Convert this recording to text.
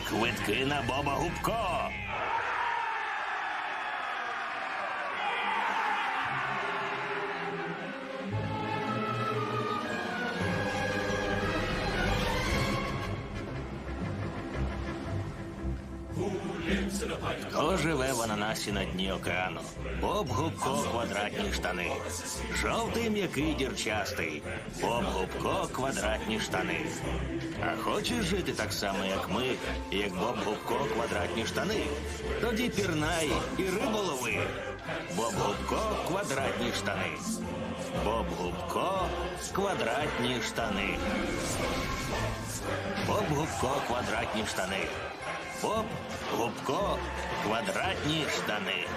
Квитки на Боба Губко. Хто живе в ананасі на дні океану? Боб Губко квадратні штани. Жовтий м'який дірчастий. Боб Губко квадратні штани. А хочеш жити так само, як ми, як Боб Губко квадратні штани? Тоді пірнай і рибу лови. Боб Губко квадратні штани. Боб Губко квадратні штани. Боб Губко квадратні штани. Боб Губко квадратні штани.